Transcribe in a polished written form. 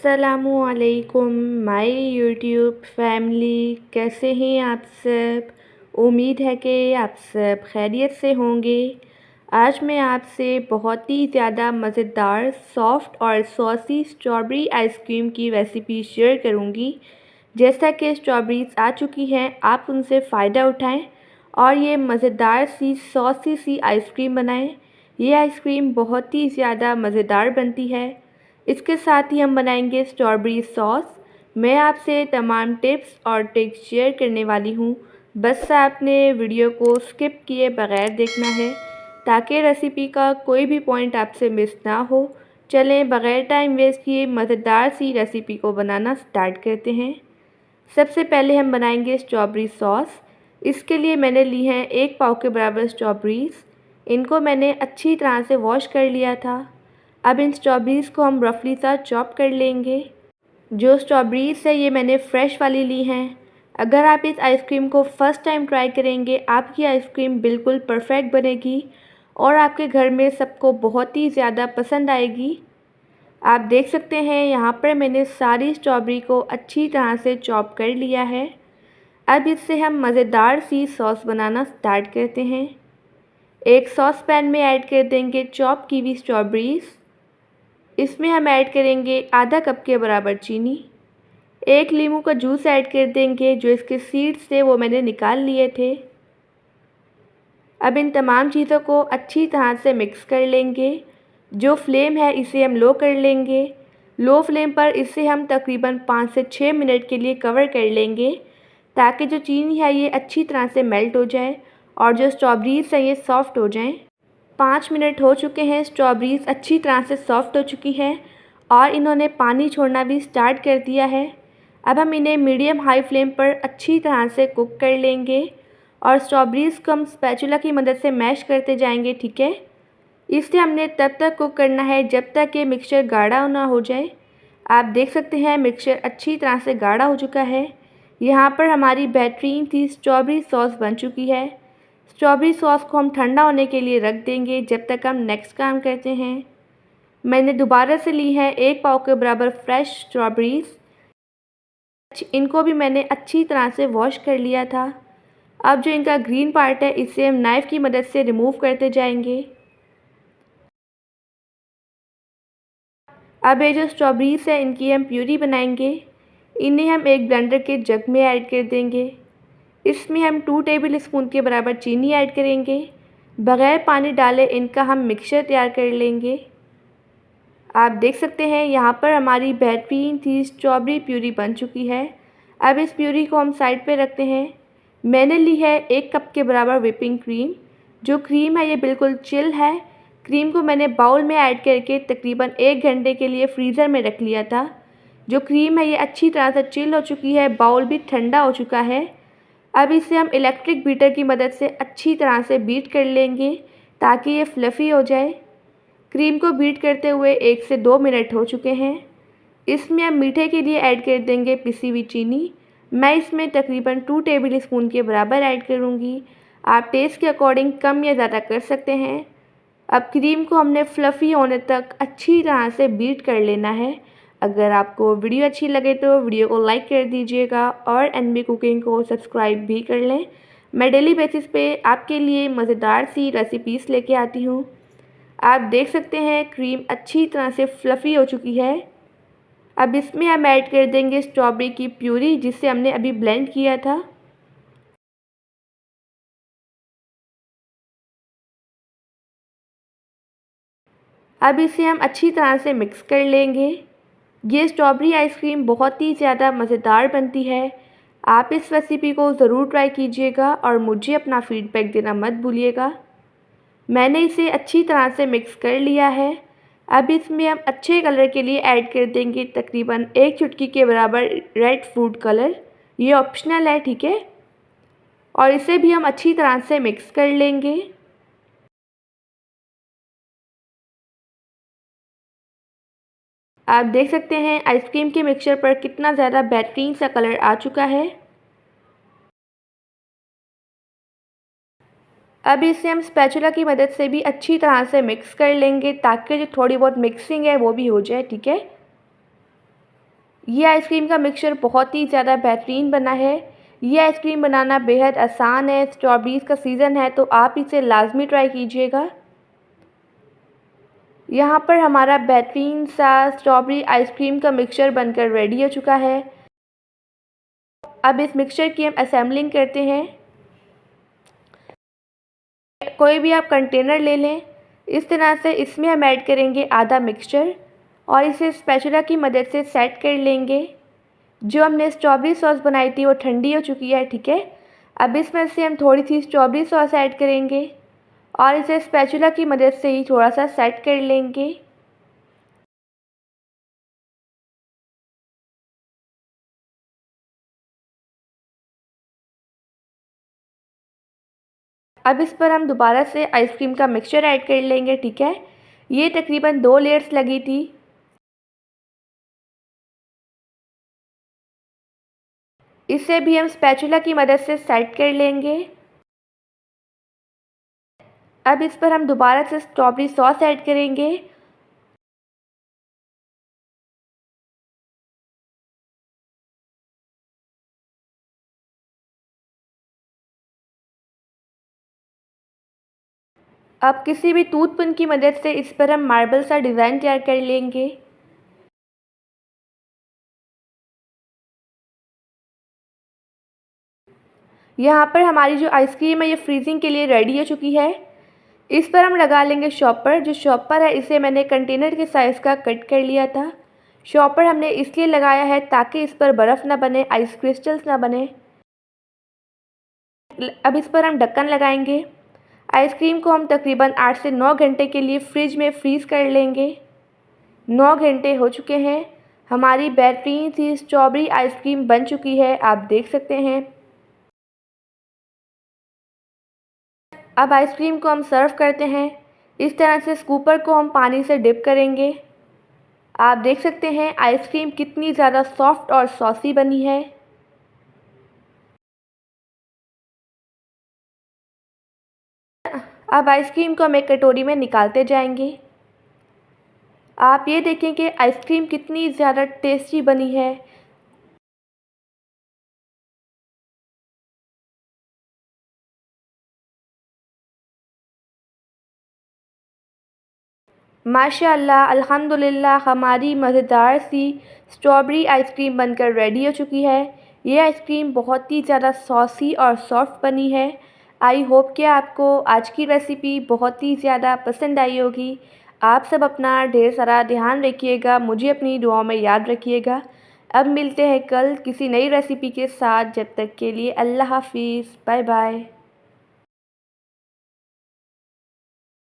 अस्सलामुअलैकुम my YouTube family, कैसे हैं आप सब। उम्मीद है कि आप सब खैरियत से होंगे। आज मैं आपसे बहुत ही ज़्यादा मज़ेदार सॉफ़्ट और सॉसी स्ट्रॉबेरी आइसक्रीम की रेसिपी शेयर करूंगी। जैसा कि स्ट्रॉबेरीज़ आ चुकी हैं, आप उनसे फ़ायदा उठाएं और ये मज़ेदार सी सॉसी सी आइसक्रीम बनाएं। ये आइसक्रीम बहुत ही ज़्यादा मज़ेदार बनती है। इसके साथ ही हम बनाएंगे स्ट्रॉबेरी सॉस। मैं आपसे तमाम टिप्स और ट्रिक्स शेयर करने वाली हूँ। बस आपने वीडियो को स्किप किए बगैर देखना है ताकि रेसिपी का कोई भी पॉइंट आपसे मिस ना हो। चलें बगैर टाइम वेस्ट किए मज़ेदार सी रेसिपी को बनाना स्टार्ट करते हैं। सबसे पहले हम बनाएंगे स्ट्रॉबेरी सॉस। इसके लिए मैंने ली हैं 1 पाव के बराबर स्ट्रॉबेरीज़। इनको मैंने अच्छी तरह से वॉश कर लिया था। अब इन स्ट्रॉबेरीज़ को हम रफली सा चॉप कर लेंगे। जो स्ट्रॉबेरीज़ है ये मैंने फ़्रेश वाली ली हैं। अगर आप इस आइसक्रीम को फ़र्स्ट टाइम ट्राई करेंगे, आपकी आइसक्रीम बिल्कुल परफेक्ट बनेगी और आपके घर में सबको बहुत ही ज़्यादा पसंद आएगी। आप देख सकते हैं यहाँ पर मैंने सारी स्ट्रॉबेरी को अच्छी तरह से चॉप कर लिया है। अब इससे हम मज़ेदार सी सॉस बनाना स्टार्ट करते हैं। एक सॉस पैन में ऐड कर देंगे चॉप की हुई स्ट्रॉबेरीज़। इसमें हम ऐड करेंगे आधा कप के बराबर चीनी। 1 नींबू का जूस ऐड कर देंगे, जो इसके सीड्स थे वो मैंने निकाल लिए थे। अब इन तमाम चीज़ों को अच्छी तरह से मिक्स कर लेंगे। जो फ्लेम है इसे हम लो कर लेंगे। लो फ्लेम पर इसे हम तकरीबन 5 से 6 मिनट के लिए कवर कर लेंगे ताकि जो चीनी है ये अच्छी तरह से मेल्ट हो जाए और जो स्ट्रॉबेरीज़ हैं ये सॉफ़्ट हो जाएं। 5 मिनट हो चुके हैं, स्ट्रॉबेरीज़ अच्छी तरह से सॉफ़्ट हो चुकी हैं और इन्होंने पानी छोड़ना भी स्टार्ट कर दिया है। अब हम इन्हें मीडियम हाई फ्लेम पर अच्छी तरह से कुक कर लेंगे और स्ट्रॉबेरीज़ को हम स्पैचुला की मदद से मैश करते जाएंगे, ठीक है। इसे हमने तब तक कुक करना है जब तक कि मिक्सचर गाढ़ा ना हो जाए। आप देख सकते हैं मिक्सचर अच्छी तरह से गाढ़ा हो चुका है। यहाँ पर हमारी बेहतरीन सी स्ट्रॉबेरी सॉस बन चुकी है। स्ट्रॉबेरी सॉस को हम ठंडा होने के लिए रख देंगे जब तक हम नेक्स्ट काम करते हैं। मैंने दोबारा से ली है 1 पाव के बराबर फ्रेश स्ट्रॉबेरीज़। इनको भी मैंने अच्छी तरह से वॉश कर लिया था। अब जो इनका ग्रीन पार्ट है इसे हम नाइफ़ की मदद से रिमूव करते जाएंगे। अब ये जो स्ट्रॉबेरीज़ है इनकी हम प्यूरी बनाएंगे। इन्हें हम एक ब्लेंडर के जग में ऐड कर देंगे। इसमें हम 2 टेबल स्पून के बराबर चीनी ऐड करेंगे। बग़ैर पानी डाले इनका हम मिक्सचर तैयार कर लेंगे। आप देख सकते हैं यहाँ पर हमारी बेहतरीन सी स्ट्रॉबेरी प्यूरी बन चुकी है। अब इस प्यूरी को हम साइड पे रखते हैं। मैंने ली है 1 कप के बराबर व्हिपिंग क्रीम। जो क्रीम है ये बिल्कुल चिल है। क्रीम को मैंने बाउल में ऐड करके तकरीबन 1 घंटे के लिए फ्रीज़र में रख लिया था। जो क्रीम है ये अच्छी तरह से चिल हो चुकी है, बाउल भी ठंडा हो चुका है। अब इसे हम इलेक्ट्रिक बीटर की मदद से अच्छी तरह से बीट कर लेंगे ताकि ये फ्लफ़ी हो जाए। क्रीम को बीट करते हुए 1 से 2 मिनट हो चुके हैं। इसमें हम मीठे के लिए ऐड कर देंगे पिसी हुई चीनी। मैं इसमें तकरीबन 2 टेबल स्पून के बराबर ऐड करूँगी। आप टेस्ट के अकॉर्डिंग कम या ज़्यादा कर सकते हैं। अब क्रीम को हमने फ्लफ़ी होने तक अच्छी तरह से बीट कर लेना है। अगर आपको वीडियो अच्छी लगे तो वीडियो को लाइक कर दीजिएगा और एनबी कुकिंग को सब्सक्राइब भी कर लें। मैं डेली बेसिस पे आपके लिए मज़ेदार सी रेसिपीज़ लेके आती हूँ। आप देख सकते हैं क्रीम अच्छी तरह से फ्लफ़ी हो चुकी है। अब इसमें हम ऐड कर देंगे स्ट्रॉबेरी की प्यूरी जिसे हमने अभी ब्लेंड किया था। अब इसे हम अच्छी तरह से मिक्स कर लेंगे। ये स्ट्रॉबेरी आइसक्रीम बहुत ही ज़्यादा मज़ेदार बनती है। आप इस रेसिपी को ज़रूर ट्राई कीजिएगा और मुझे अपना फ़ीडबैक देना मत भूलिएगा। मैंने इसे अच्छी तरह से मिक्स कर लिया है। अब इसमें हम अच्छे कलर के लिए ऐड कर देंगे तकरीबन 1 चुटकी के बराबर रेड फूड कलर। ये ऑप्शनल है, ठीक है। और इसे भी हम अच्छी तरह से मिक्स कर लेंगे। आप देख सकते हैं आइसक्रीम के मिक्सचर पर कितना ज़्यादा बेहतरीन सा कलर आ चुका है। अब इसे हम स्पैचुला की मदद से भी अच्छी तरह से मिक्स कर लेंगे ताकि जो थोड़ी बहुत मिक्सिंग है वो भी हो जाए, ठीक है। ये आइसक्रीम का मिक्सचर बहुत ही ज़्यादा बेहतरीन बना है। ये आइसक्रीम बनाना बेहद आसान है। स्ट्रॉबेरीज़ का सीज़न है तो आप इसे लाज़मी ट्राई कीजिएगा। यहाँ पर हमारा बेहतरीन सा स्ट्रॉबेरी आइसक्रीम का मिक्सचर बनकर रेडी हो चुका है। अब इस मिक्सचर की हम असेंबलिंग करते हैं। कोई भी आप कंटेनर ले लें। इस तरह से इसमें हम ऐड करेंगे आधा मिक्सचर और इसे स्पैचुला की मदद से सेट कर लेंगे। जो हमने स्ट्रॉबेरी सॉस बनाई थी वो ठंडी हो चुकी है, ठीक है। अब इसमें से हम थोड़ी सी स्ट्रॉबेरी सॉस ऐड करेंगे और इसे स्पैचुला की मदद से ही थोड़ा सा सेट कर लेंगे। अब इस पर हम दोबारा से आइसक्रीम का मिक्सचर ऐड कर लेंगे, ठीक है। ये तकरीबन 2 लेयर्स लगी थी। इसे भी हम स्पैचुला की मदद से सेट कर लेंगे। अब इस पर हम दोबारा से स्ट्रॉबेरी सॉस ऐड करेंगे। अब किसी भी टूथपिन की मदद से इस पर हम मार्बल सा डिज़ाइन तैयार कर लेंगे। यहाँ पर हमारी जो आइसक्रीम है ये फ्रीजिंग के लिए रेडी हो चुकी है। इस पर हम लगा लेंगे शॉपर। जो शॉपर है इसे मैंने कंटेनर के साइज़ का कट कर लिया था। शॉपर हमने इसलिए लगाया है ताकि इस पर बर्फ़ ना बने, आइस क्रिस्टल्स ना बने। अब इस पर हम ढक्कन लगाएंगे। आइसक्रीम को हम तकरीबन 8 से 9 घंटे के लिए फ्रिज में फ्रीज़ कर लेंगे। 9 घंटे हो चुके हैं। हमारी बेहतरीन सी स्ट्रॉबेरी आइसक्रीम बन चुकी है, आप देख सकते हैं। अब आइसक्रीम को हम सर्व करते हैं। इस तरह से स्कूपर को हम पानी से डिप करेंगे। आप देख सकते हैं आइसक्रीम कितनी ज़्यादा सॉफ्ट और सॉसी बनी है। अब आइसक्रीम को हम एक कटोरी में निकालते जाएंगे। आप ये देखें कि आइसक्रीम कितनी ज़्यादा टेस्टी बनी है। माशाअल्लाह, अल्हम्दुलिल्लाह हमारी मज़ेदार सी स्ट्रॉबेरी आइसक्रीम बनकर रेडी हो चुकी है। ये आइसक्रीम बहुत ही ज़्यादा सॉसी और सॉफ्ट बनी है। आई होप कि आपको आज की रेसिपी बहुत ही ज़्यादा पसंद आई होगी। आप सब अपना ढेर सारा ध्यान रखिएगा, मुझे अपनी दुआओं में याद रखिएगा। अब मिलते हैं कल किसी नई रेसिपी के साथ। जब तक के लिए अल्लाह हाफ़िज़, बाय बाय।